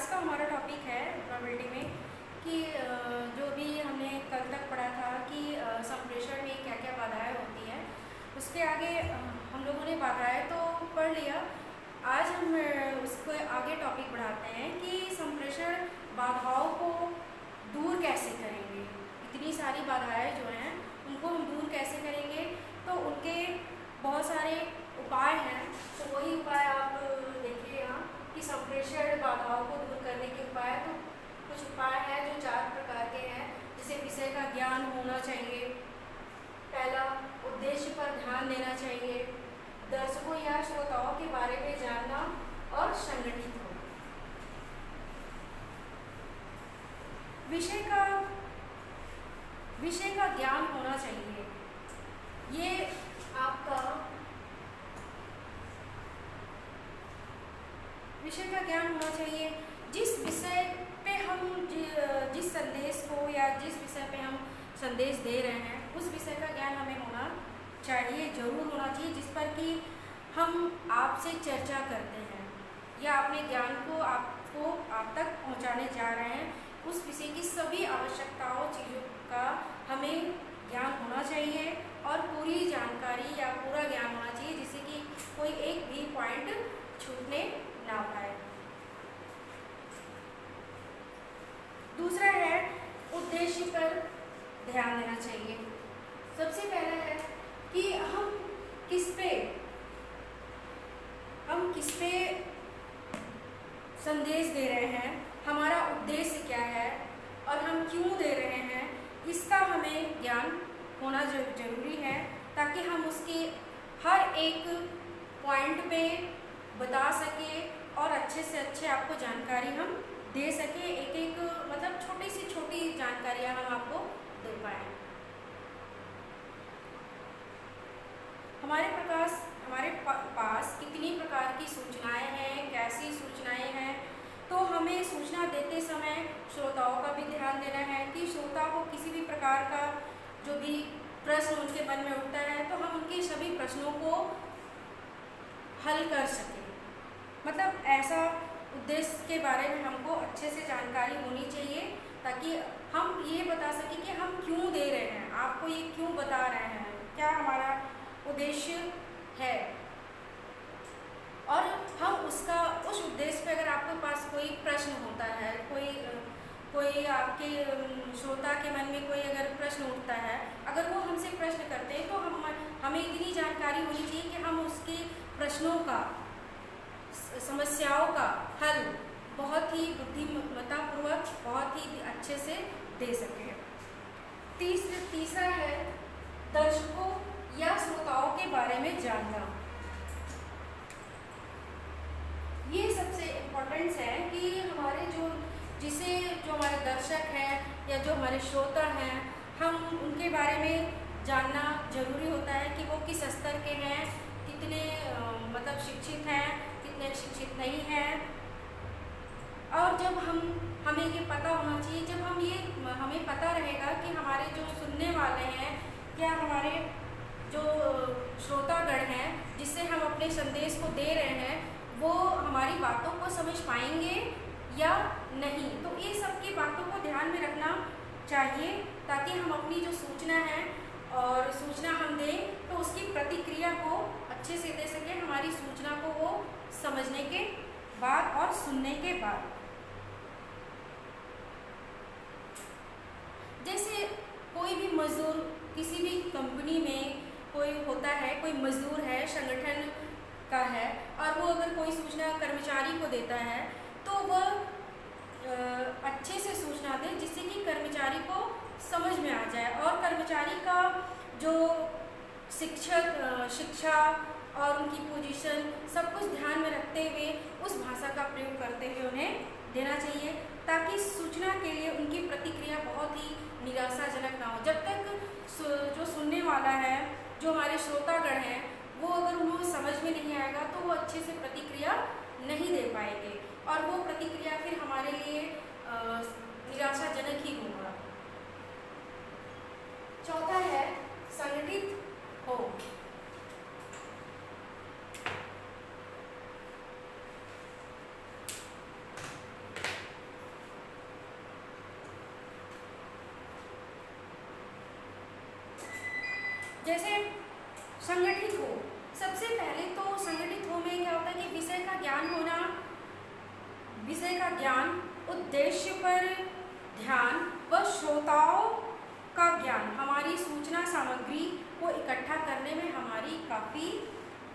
आज का हमारा टॉपिक है प्रोबेबिलिटी में कि जो भी हमने कल तक पढ़ा था कि संप्रेषण में क्या क्या बाधाएं होती हैं, उसके आगे हम लोगों ने बाधाएं तो पढ़ लिया। आज हम उसको आगे टॉपिक बढ़ाते हैं कि संप्रेषण बाधाओं को दूर कैसे करेंगे। इतनी सारी बाधाएं जो हैं उनको हम दूर कैसे करेंगे, तो उनके बहुत सारे उपाय हैं। तो वही उपाय आप देखिए यहाँ कि संप्रेषण बाधाओं को दूर करने के उपाय। तो कुछ उपाय हैं जो 4 प्रकार के हैं। जैसे विषय का ज्ञान होना चाहिए, पहला उद्देश्य पर ध्यान देना चाहिए, दर्शकों या श्रोताओं के बारे में जानना और संगठित हो। विषय का ज्ञान होना चाहिए। ये आपका विषय का ज्ञान होना चाहिए। जिस विषय पे हम जिस संदेश को या जिस विषय पे हम संदेश दे रहे हैं उस विषय का ज्ञान हमें होना चाहिए, जरूर होना चाहिए। जिस पर कि हम आपसे चर्चा करते हैं या अपने ज्ञान को आप तक पहुंचाने जा रहे हैं, उस विषय की सभी आवश्यकताओं चीज़ों का हमें ज्ञान होना चाहिए और पूरी जानकारी या पूरा ज्ञान होना चाहिए, जिससे कि कोई एक भी पॉइंट छूटने ना पाए। दूसरा है उद्देश्य पर ध्यान देना चाहिए। सबसे पहला है कि हम किस पे संदेश दे रहे हैं, हमारा उद्देश्य क्या है और हम क्यों दे रहे हैं, इसका हमें ज्ञान होना जरूरी है, ताकि हम उसके हर एक पॉइंट पे बता सके और अच्छे से अच्छे आपको जानकारी हम दे सके। एक मतलब छोटी से छोटी जानकारियाँ हम आपको दे पाए। हमारे पास कितनी प्रकार की सूचनाएं हैं, कैसी सूचनाएं हैं, तो हमें सूचना देते समय श्रोताओं का भी ध्यान देना है कि श्रोता को किसी भी प्रकार का जो भी प्रश्न उनके मन में उठता है तो हम उनके सभी प्रश्नों को हल कर सकें। मतलब ऐसा उद्देश्य के बारे में हमको अच्छे से जानकारी होनी चाहिए, ताकि हम ये बता सकें कि हम क्यों दे रहे हैं, आपको ये क्यों बता रहे हैं, क्या हमारा उद्देश्य है। और हम उस उद्देश्य पे अगर आपके पास कोई प्रश्न होता है, कोई आपके श्रोता के मन में कोई अगर प्रश्न उठता है, अगर वो हमसे प्रश्न करते हैं तो हमें इतनी जानकारी होनी चाहिए कि हम उसके प्रश्नों का, समस्याओं का हल बहुत ही बुद्धिमत्तापूर्वक, बहुत ही अच्छे से दे सकें। तीसरा है दर्शकों या श्रोताओं के बारे में जानना। ये सबसे इम्पोर्टेंट है कि हमारे जो हमारे दर्शक हैं या जो हमारे श्रोता हैं, हम उनके बारे में जानना जरूरी होता है कि वो किस स्तर के हैं, कितने मतलब शिक्षित हैं, कितने शिक्षित नहीं हैं। और जब हमें ये पता होना चाहिए, जब हमें पता रहेगा कि हमारे जो सुनने वाले हैं या हमारे जो श्रोतागण हैं जिससे हम अपने संदेश को दे रहे हैं, वो हमारी बातों को समझ पाएंगे या नहीं। तो ये सब की बातों को ध्यान में रखना चाहिए, ताकि हम अपनी जो सूचना है और सूचना हम दें तो उसकी प्रतिक्रिया को अच्छे से दे सकें, हमारी सूचना को वो समझने के बाद और सुनने के बाद। जैसे कोई भी मजदूर, किसी भी कंपनी में कोई होता है, कोई मजदूर है, संगठन का है, और वो अगर कोई सूचना कर्मचारी को देता है तो वह अच्छे से सूचना दे, जिससे कि कर्मचारी को समझ में आ जाए और कर्मचारी का जो शिक्षा और उनकी पोजीशन सब कुछ ध्यान में रखते हुए उस भाषा का प्रयोग करते हुए उन्हें देना चाहिए, ताकि सूचना के लिए उनकी प्रतिक्रिया बहुत ही निराशाजनक ना हो। जब तक जो सुनने वाला है, जो हमारे श्रोतागण हैं, वो अगर उन्हें समझ में नहीं आएगा तो वो अच्छे से प्रतिक्रिया नहीं दे पाएंगे और वो प्रतिक्रिया फिर हमारे लिए निराशाजनक ही होगा। चौथा है संगठित हो। संगठित हो। सबसे पहले तो संगठित हो में क्या होता है कि विषय का ज्ञान होना, विषय का ज्ञान, उद्देश्य पर ध्यान व श्रोताओं का ज्ञान हमारी सूचना सामग्री को इकट्ठा करने में हमारी काफ़ी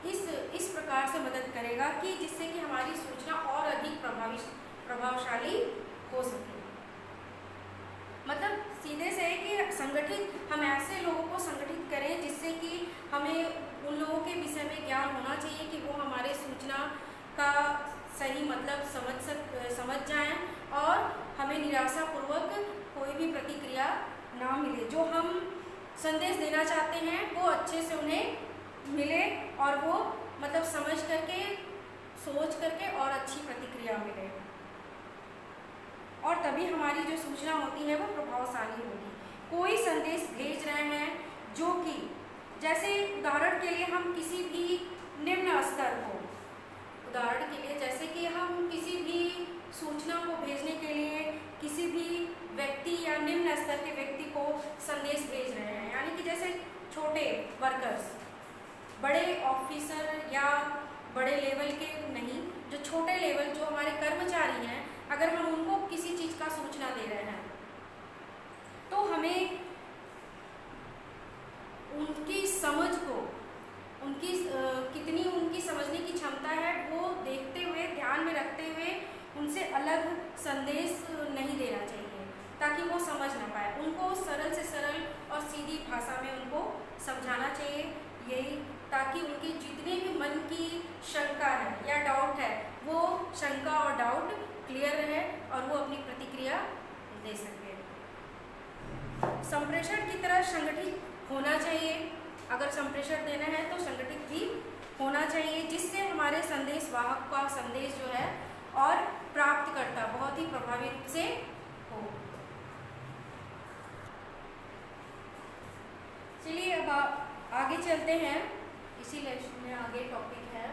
इस प्रकार से मदद करेगा कि जिससे कि हमारी सूचना और अधिक प्रभावशाली हो सके। मतलब सीधे से है कि संगठित, हम ऐसे लोगों को संगठित करें जिससे कि हमें उन लोगों के विषय में ज्ञान होना चाहिए कि वो हमारे सूचना का सही मतलब समझ जाएं और हमें निराशापूर्वक कोई भी प्रतिक्रिया ना मिले। जो हम संदेश देना चाहते हैं वो अच्छे से उन्हें मिले और वो मतलब समझ करके, सोच करके और अच्छी प्रतिक्रिया मिले, और तभी हमारी जो सूचना होती है वो प्रभावशाली होगी। कोई संदेश भेज रहे हैं जो कि जैसे उदाहरण के लिए हम किसी भी निम्न स्तर को, उदाहरण के लिए जैसे कि हम किसी भी सूचना को भेजने के लिए किसी भी व्यक्ति या निम्न स्तर के व्यक्ति को संदेश भेज रहे हैं, यानी कि जैसे छोटे वर्कर्स, बड़े ऑफिसर या बड़े लेवल के नहीं, जो छोटे लेवल जो हमारे कर्मचारी हैं, अगर हम उनको किसी चीज़ का सूचना दे रहे हैं तो हमें उनकी समझ को, उनकी कितनी उनकी समझने की क्षमता है वो देखते हुए, ध्यान में रखते हुए उनसे अलग संदेश नहीं देना चाहिए ताकि वो समझ ना पाए। उनको सरल से सरल और सीधी भाषा में उनको समझाना चाहिए, यही ताकि उनके जितने भी मन की शंका है या डाउट है वो शंका और डाउट क्लियर रहे और वो अपनी प्रतिक्रिया दे सके। संप्रेषण की तरह संगठित होना चाहिए। अगर संप्रेषण देना है तो संगठित भी होना चाहिए जिससे हमारे संदेश वाहक का संदेश जो है और प्राप्तकर्ता बहुत ही प्रभावी रूप से हो। चलिए अब आगे चलते हैं। इसी लेक्चर में आगे टॉपिक है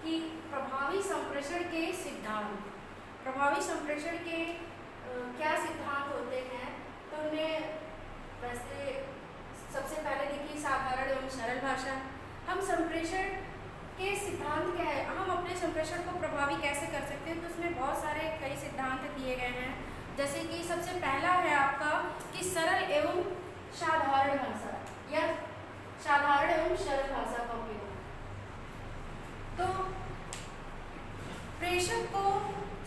कि प्रभावी संप्रेषण के सिद्धांत। प्रभावी संप्रेषण के क्या सिद्धांत होते हैं तो उनमें वैसे सबसे पहले देखिए साधारण एवं सरल भाषा। हम संप्रेषण के सिद्धांत क्या है, हम अपने संप्रेषण को प्रभावी कैसे कर सकते हैं, तो उसमें बहुत सारे कई सिद्धांत दिए गए हैं। जैसे कि सबसे पहला है आपका कि सरल एवं साधारण भाषा या साधारण एवं सरल भाषा का उपयोग। तो प्रेषक को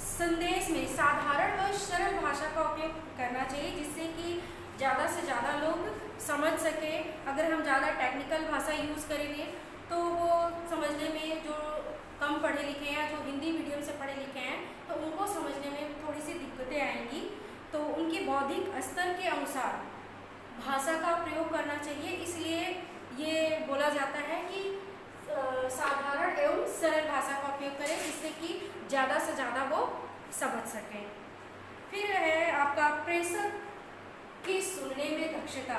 संदेश में साधारण व सरल भाषा का उपयोग करना चाहिए जिससे कि ज़्यादा से ज़्यादा लोग समझ सके। अगर हम ज़्यादा टेक्निकल भाषा यूज़ करेंगे तो वो समझने में जो कम पढ़े लिखे हैं या जो हिंदी मीडियम से पढ़े लिखे हैं तो उनको समझने में थोड़ी सी दिक्कतें आएंगी। तो उनके बौद्धिक स्तर के अनुसार भाषा का प्रयोग करना चाहिए। इसलिए ये बोला जाता है कि साधारण एवं सरल भाषा का उपयोग करें जिससे कि ज़्यादा से ज़्यादा वो समझ सकें। फिर है आपका प्रेषक की सुनने में दक्षता।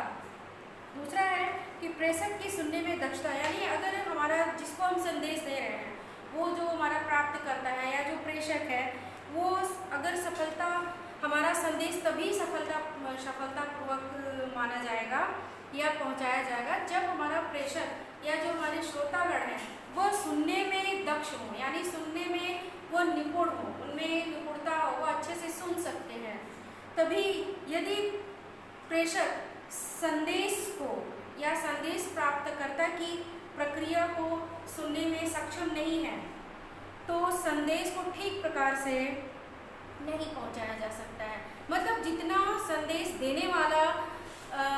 दूसरा है कि प्रेषक की सुनने में दक्षता, यानी अगर हमारा जिसको हम संदेश दे रहे हैं वो जो हमारा प्राप्त करता है या जो प्रेषक है वो अगर हमारा संदेश तभी सफलतापूर्वक माना जाएगा या पहुंचाया जाएगा जब हमारा प्रेषक या जो हमारे श्रोतागण हैं वो सुनने में दक्ष हो, यानी सुनने में वो निपुण हो, उनमें निपुणता हो, वो अच्छे से सुन सकते हैं। तभी यदि प्रेषक संदेश को या संदेश प्राप्तकर्ता की प्रक्रिया को सुनने में सक्षम नहीं है तो संदेश को ठीक प्रकार से नहीं पहुंचाया जा सकता है। मतलब जितना संदेश देने वाला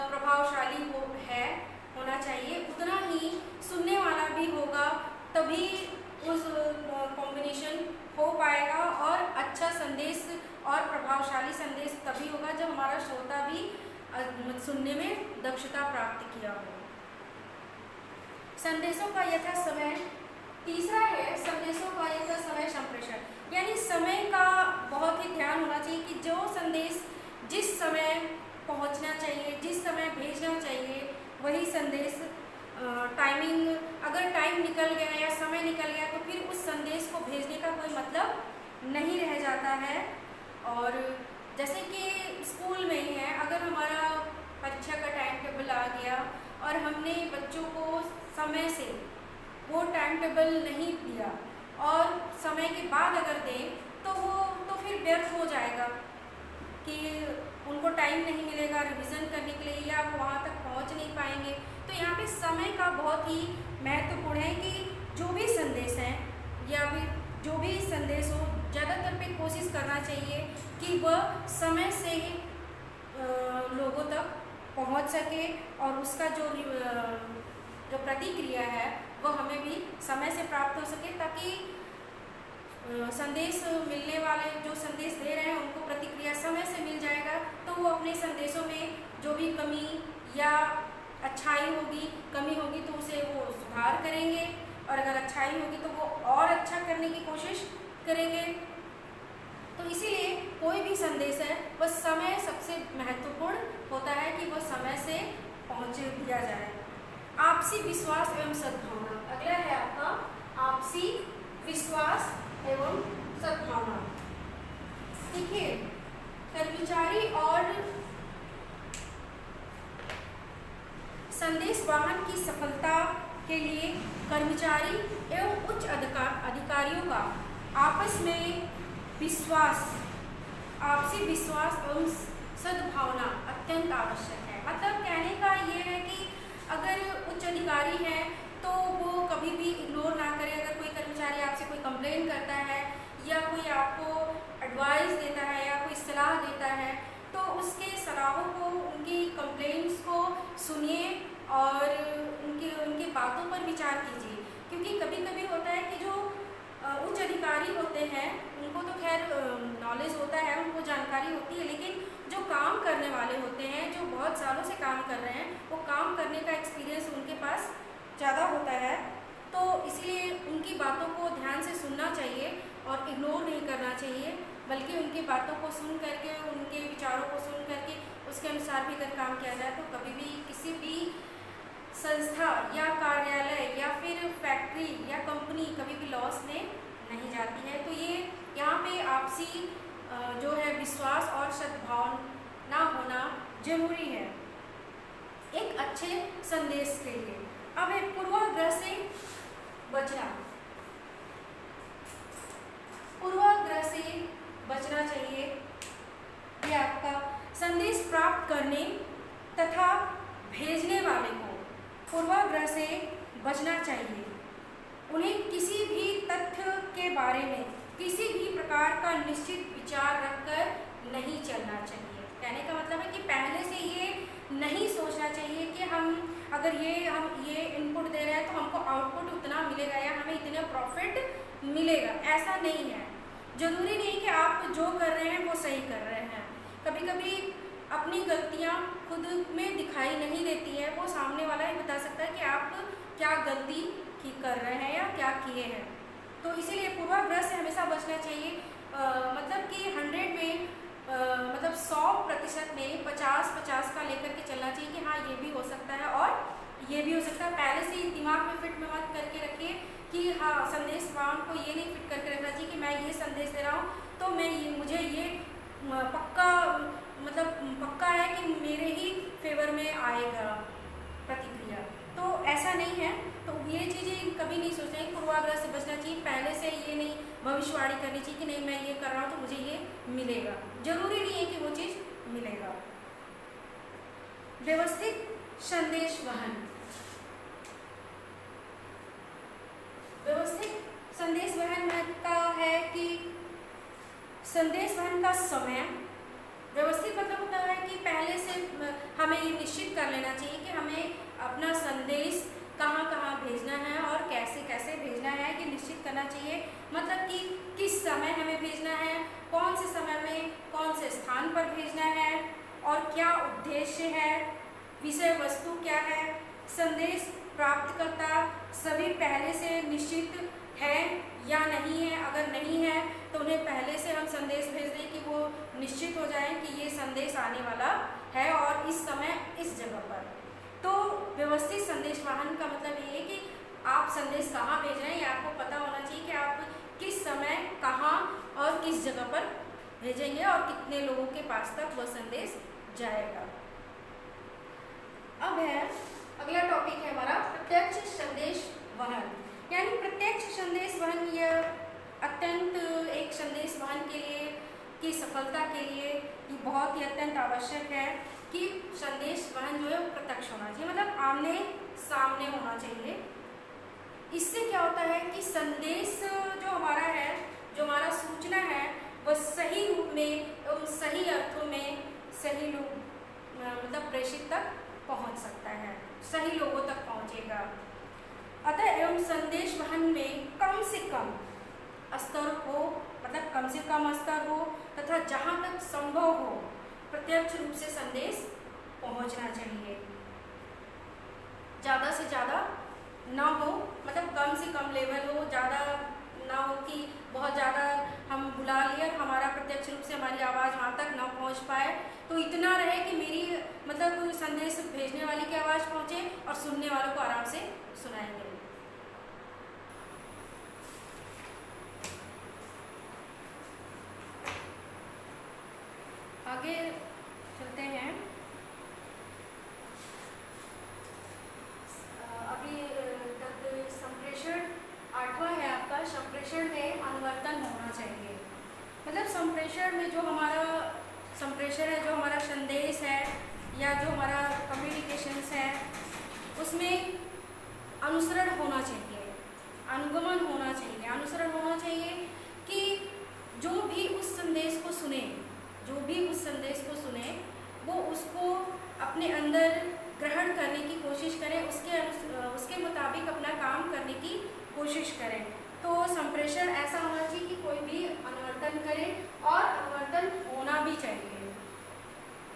प्रभावशाली होना चाहिए उतना ही सुनने वाला भी होगा, तभी उस कॉम्बिनेशन हो पाएगा और अच्छा संदेश और प्रभावशाली संदेश तभी होगा जब हमारा श्रोता भी सुनने में दक्षता प्राप्त किया हो। संदेशों का यथा समय। तीसरा है संदेशों का यथा समय संप्रेषण, यानी समय का बहुत ही ध्यान होना चाहिए कि जो संदेश जिस समय पहुंचना चाहिए, जिस समय भेजना चाहिए वही संदेश। टाइमिंग, अगर टाइम निकल गया या समय निकल गया तो फिर उस संदेश को भेजने का कोई मतलब नहीं रह जाता है। और जैसे कि स्कूल में ही है, अगर हमारा परीक्षा का टाइम टेबल आ गया और हमने बच्चों को समय से वो टाइम टेबल नहीं दिया और समय के बाद अगर दें तो वो तो फिर व्यर्थ हो जाएगा कि उनको टाइम नहीं मिलेगा रिवीजन करने के लिए या वो वहाँ तक पहुँच नहीं पाएंगे। तो यहाँ पे समय का बहुत ही महत्वपूर्ण है कि जो भी संदेश हैं या फिर जो भी संदेश हो ज़्यादातर पे कोशिश करना चाहिए कि वह समय से लोगों तक पहुँच सके और उसका जो प्रतिक्रिया है वो हमें भी समय से प्राप्त हो सके, ताकि संदेश मिलने वाले जो संदेश दे रहे हैं उनको प्रतिक्रिया समय से मिल जाएगा तो वो अपने संदेशों में जो भी कमी या अच्छाई होगी, कमी होगी तो उसे वो सुधार करेंगे और अगर अच्छाई होगी तो वो और अच्छा करने की कोशिश करेंगे। तो इसीलिए कोई भी संदेश है वह समय सबसे महत्वपूर्ण होता है कि वह समय से पहुँच दिया जाए। आपसी विश्वास एवं सद्भावना, अगला है आपका आपसी विश्वास एवं सद्भावना। देखिए, कर्मचारी और संदेश वाहन की सफलता के लिए कर्मचारी एवं उच्च अधिकारियों का आपस में विश्वास, आपसी विश्वास एवं सद्भावना अत्यंत आवश्यक है। मतलब कहने का ये है कि अगर उच्च अधिकारी हैं तो वो कभी भी इग्नोर ना करें। अगर कोई कर्मचारी आपसे कोई कंप्लेन करता है या कोई आपको एडवाइस देता है या कोई सलाह देता है तो उसके सलाहों को, उनकी कंप्लेंट्स को सुनिए और उनकी बातों पर विचार कीजिए। क्योंकि कभी कभी होता है कि जो उच्च अधिकारी होते हैं उनको तो खैर नॉलेज होता है, उनको जानकारी होती है, लेकिन जो काम करने वाले होते हैं, जो बहुत सालों से काम कर रहे हैं, वो काम करने का एक्सपीरियंस उनके पास ज़्यादा होता है। तो इसलिए उनकी बातों को ध्यान से सुनना चाहिए और इग्नोर नहीं करना चाहिए, बल्कि उनकी बातों को सुन करके, उनके विचारों को सुन करके उसके अनुसार भी अगर काम किया जाए तो कभी भी किसी भी संस्था या कार्यालय या फिर फैक्ट्री या कंपनी कभी भी लॉस में नहीं जाती है। तो ये यहाँ पे आपसी जो है विश्वास और सद्भावना होना जरूरी है एक अच्छे संदेश के लिए। अब एक पूर्वाग्रह से बचना, पूर्वाग्रह से बचना चाहिए। ये आपका संदेश प्राप्त करने तथा भेजने वाले को पूर्वाग्रह से बचना चाहिए। उन्हें किसी भी तथ्य के बारे में किसी भी प्रकार का निश्चित विचार रखकर नहीं चलना चाहिए। कहने का मतलब है कि पहले से ये नहीं सोचना चाहिए कि हम ये इनपुट दे रहे हैं तो हमको आउटपुट उतना मिलेगा या हमें इतना प्रॉफिट मिलेगा, ऐसा नहीं है। जरूरी नहीं कि आप जो कर रहे हैं वो सही कर रहे हैं। कभी कभी अपनी गलतियां खुद में दिखाई नहीं देती है, वो सामने वाला ही बता सकता है कि आप क्या गलती कर रहे हैं या क्या किए हैं। तो इसीलिए पूर्वाग्रह से हमेशा बचना चाहिए। मतलब कि 100 में मतलब 100% में 50-50 का लेकर के चलना चाहिए कि हाँ ये भी हो सकता है और ये भी हो सकता है। पहले से ही दिमाग में फिट में मत करके रखिए कि हाँ संदेश वाहन को ये नहीं फिट करके रखना चाहिए कि मैं ये संदेश दे रहा हूँ तो मुझे ये पक्का है कि मेरे ही फेवर में आएगा प्रतिक्रिया। तो ऐसा नहीं है। तो ये चीज़ें कभी नहीं सोचना है, पूर्वाग्रह से बचना चाहिए। पहले से ये नहीं भविष्यवाणी करनी चाहिए कि नहीं मैं ये कर रहा हूँ तो मुझे ये मिलेगा। जरूरी नहीं है कि वो चीज़ मिलेगा। व्यवस्थित संदेश वहन, व्यवस्थित संदेश वहन का है कि संदेश वहन का समय व्यवस्थित मतलब होता है कि पहले से हमें ये निश्चित कर लेना चाहिए कि हमें अपना संदेश कहाँ कहाँ भेजना है और कैसे कैसे भेजना है, ये निश्चित करना चाहिए। मतलब कि किस समय हमें भेजना है, कौन से समय में कौन से स्थान पर भेजना है और क्या उद्देश्य है, विषय वस्तु क्या है, संदेश प्राप्तकर्ता सभी पहले से निश्चित है या नहीं है। अगर नहीं है तो उन्हें पहले से हम संदेश भेज दें कि वो निश्चित हो जाए कि ये संदेश आने वाला है और इस समय इस जगह पर। तो व्यवस्थित संदेश वाहन का मतलब ये है कि आप संदेश कहाँ भेज रहे हैं, ये आपको पता होना चाहिए कि आप किस समय कहाँ और किस जगह पर भेजेंगे और कितने लोगों के पास तक वो संदेश जाएगा। अब है अगला टॉपिक है हमारा प्रत्यक्ष संदेश वहन। यानी प्रत्यक्ष संदेश वहन यह अत्यंत एक संदेश वहन के लिए की सफलता के लिए ये बहुत ही अत्यंत आवश्यक है कि संदेश वहन जो है प्रत्यक्ष होना चाहिए, मतलब आमने सामने होना चाहिए। इससे क्या होता है कि संदेश जो हमारा है, जो हमारा सूचना है, वह सही रूप में एवं सही अर्थों में सही लोग मतलब प्रेषित तक पहुंच सकता है, सही लोगों तक पहुंचेगा। अतः एवं संदेश वहन में कम से कम स्तर हो, मतलब कम से कम स्तर हो तथा जहां तक संभव हो प्रत्यक्ष रूप से संदेश पहुंचना चाहिए। ज़्यादा से ज़्यादा ना हो, मतलब कम से कम लेवल हो, ज़्यादा ना हो कि बहुत ज़्यादा हम बुला लिया, हमारा प्रत्यक्ष रूप से हमारी आवाज़ वहाँ तक ना पहुँच पाए। तो इतना रहे कि मेरी मतलब संदेश भेजने वाले की आवाज़ पहुँचे और सुनने वालों को आराम से सुनाएंगे। आगे चलते हैं। अभी तक संप्रेषण 8वां है आपका। संप्रेषण में अनुवर्तन होना चाहिए, मतलब संप्रेषण में जो हमारा संप्रेषण है, जो हमारा संदेश है या जो हमारा कम्युनिकेशंस है, उसमें अनुसरण होना चाहिए, अनुगमन होना चाहिए, अनुसरण होना चाहिए कि जो भी उस संदेश को सुने, जो भी उस संदेश को सुने वो उसको अपने अंदर ग्रहण करने की कोशिश करें, उसके मुताबिक अपना काम करने की कोशिश करें। तो संप्रेषण ऐसा होना चाहिए कि कोई भी अनुवर्तन करे और अनुवर्तन होना भी चाहिए।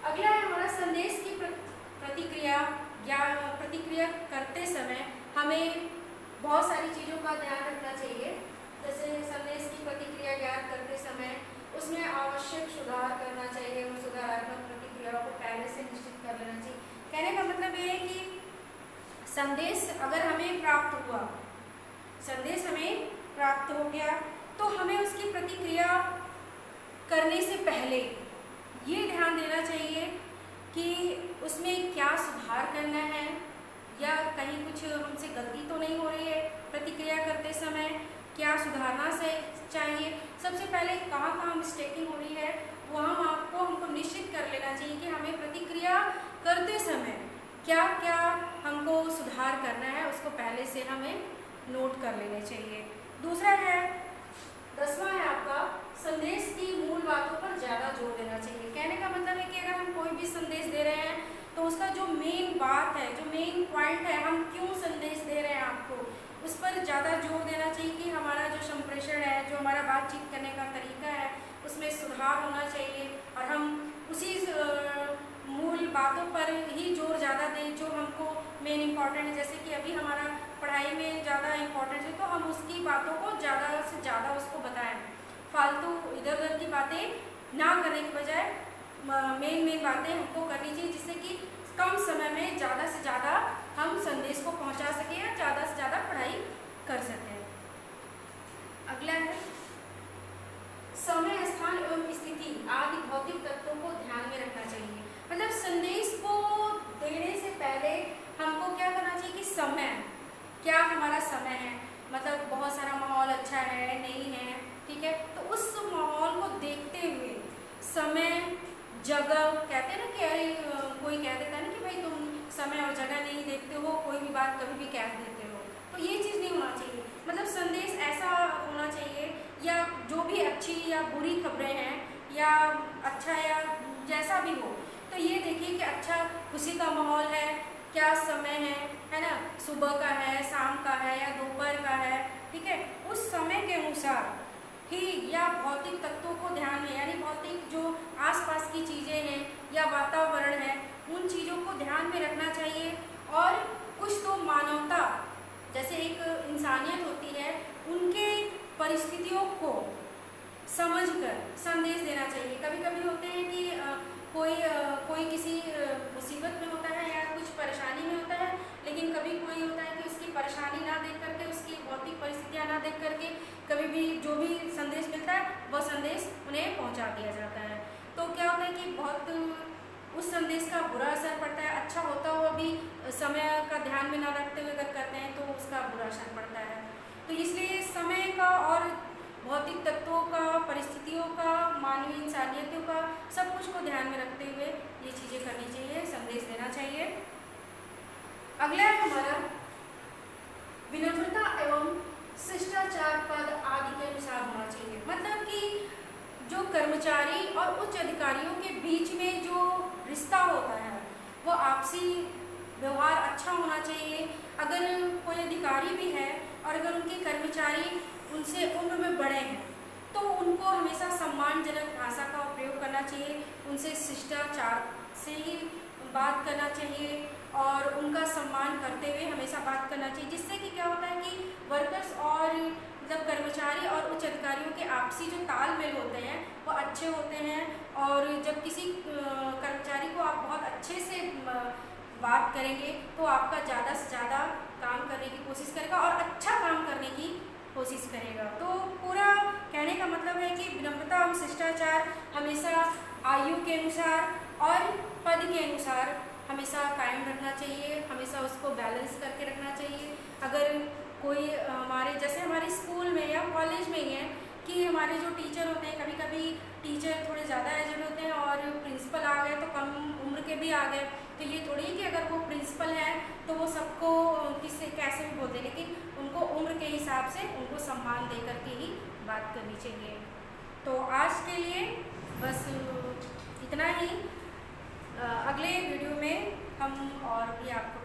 अगला है हमारा संदेश की प्रतिक्रिया या प्रतिक्रिया करते समय हमें बहुत सारी चीज़ों का ध्यान रखना चाहिए। जैसे संदेश की प्रतिक्रिया ज्ञात करते समय उसमें आवश्यक सुधार करना चाहिए, उन सुधारात्मक प्रतिक्रियाओं को पहले से निश्चित कर लेना चाहिए। कहने का मतलब ये है कि संदेश अगर हमें प्राप्त हुआ, संदेश हमें प्राप्त हो गया, तो हमें उसकी प्रतिक्रिया करने से पहले ये ध्यान देना चाहिए कि उसमें क्या सुधार करना है या कहीं कुछ हमसे गलती तो नहीं हो रही है। प्रतिक्रिया करते समय क्या सुधारना से चाहिए, सबसे पहले कहाँ कहाँ मिस्टेकिंग हो रही है वहाँ हमको निश्चित कर लेना चाहिए कि हमें प्रतिक्रिया करते समय क्या क्या हमको सुधार करना है, उसको पहले से हमें नोट कर लेने चाहिए। दूसरा है 10वां है आपका संदेश की मूल बातों पर ज़्यादा जोर देना चाहिए। कहने का मतलब है कि अगर हम कोई भी संदेश दे रहे हैं तो उसका जो मेन बात है, जो मेन पॉइंट है, हम क्यों संदेश दे रहे हैं आपको, उस पर ज़्यादा जोर देना चाहिए कि हमारा जो संप्रेषण है, जो हमारा बातचीत करने का तरीका है, उसमें सुधार होना चाहिए और हम उसी मूल बातों पर ही जोर ज़्यादा दें जो हमको मेन इम्पॉर्टेंट है। जैसे कि अभी हमारा पढ़ाई में ज़्यादा इम्पॉर्टेंट है तो हम उसकी बातों को ज़्यादा से ज़्यादा उसको बताएं, फालतू इधर उधर की बातें ना करने के बजाय मेन बातें हमको करनी चाहिए, जिससे कि कम समय में ज़्यादा से ज़्यादा हम संदेश को पहुंचा सकें या ज़्यादा से ज़्यादा पढ़ाई कर सकें। अगला है समय, स्थान एवं स्थिति आदि भौतिक तत्वों को ध्यान में रखना चाहिए। मतलब संदेश को देने से पहले हमको क्या करना चाहिए कि समय, क्या हमारा समय है, मतलब बहुत सारा माहौल अच्छा है नहीं है, ठीक है, तो उस माहौल को देखते हुए समय जगह, कहते हैं ना कि अरे कोई कह देता है ना कि भाई तुम समय और जगह नहीं देखते हो, कोई भी बात कभी भी कह देते हो, तो ये चीज़ नहीं होना चाहिए। मतलब संदेश ऐसा होना चाहिए या जो भी अच्छी या बुरी खबरें हैं या अच्छा या जैसा भी हो, तो ये देखिए कि अच्छा खुशी का माहौल है, क्या समय है ना, सुबह का है, शाम का है या दोपहर का है, ठीक है, उस समय के अनुसार ही या भौतिक तत्वों को ध्यान में, यानी भौतिक जो आसपास की चीज़ें हैं या वातावरण है, उन चीज़ों को ध्यान में रखना चाहिए। और कुछ तो मानवता, जैसे एक इंसानियत होती है, उनके परिस्थितियों को समझकर संदेश देना चाहिए। कभी कभी होते हैं कि कोई किसी मुसीबत में होता है या कुछ परेशानी में होता है, लेकिन कभी कोई होता है कि उसकी परेशानी ना देख करके, उसकी भौतिक परिस्थितियाँ ना देख करके कभी भी जो भी संदेश मिलता है वह संदेश उन्हें पहुंचा दिया जाता है। तो क्या होता है कि बहुत उस संदेश का बुरा असर पड़ता है। अच्छा होता हुआ भी समय का ध्यान में ना रखते हुए अगर करते हैं तो उसका बुरा असर पड़ता है। तो इसलिए समय का और भौतिक तत्वों का, परिस्थितियों का, मानवीय इंसानियतों का, सब कुछ को ध्यान में रखते हुए ये चीज़ें करनी चाहिए, संदेश देना चाहिए। अगला है हमारा विनम्रता एवं शिष्टाचार पद आदि के अनुसार होना चाहिए। मतलब कि जो कर्मचारी और उच्च अधिकारियों के बीच में जो रिश्ता होता है वो आपसी व्यवहार अच्छा होना चाहिए। अगर कोई अधिकारी भी है और अगर उनके कर्मचारी उनसे उम्र में बड़े हैं तो उनको हमेशा सम्मानजनक भाषा का उपयोग करना चाहिए, उनसे शिष्टाचार से ही बात करना चाहिए और उनका सम्मान करते हुए हमेशा बात करना चाहिए। जिससे कि क्या होता है कि वर्कर्स और जब कर्मचारी और उच्च अधिकारियों के आपसी जो तालमेल होते हैं वो अच्छे होते हैं। और जब किसी कर्मचारी को आप बहुत अच्छे से बात करेंगे तो आपका ज़्यादा से ज़्यादा काम करने की कोशिश करेगा और अच्छा काम करने की कोशिश करेगा। तो पूरा कहने का मतलब है कि विनम्रता और शिष्टाचार हमेशा आयु के अनुसार और पद के अनुसार हमेशा कायम रखना चाहिए, हमेशा उसको बैलेंस करके रखना चाहिए। अगर कोई हमारे जैसे हमारे स्कूल में या कॉलेज में ही है कि हमारे जो टीचर होते हैं, कभी कभी टीचर थोड़े ज़्यादा एजेड होते हैं और प्रिंसिपल आ गए तो कम उम्र के भी आ गए। तो ये थोड़ी कि अगर वो प्रिंसिपल है तो वो सबको किससे कैसे भी बोलते, लेकिन उनको उम्र के हिसाब से उनको सम्मान दे करके ही बात करनी चाहिए। तो आज के लिए बस इतना ही। अगले वीडियो में हम और भी आपको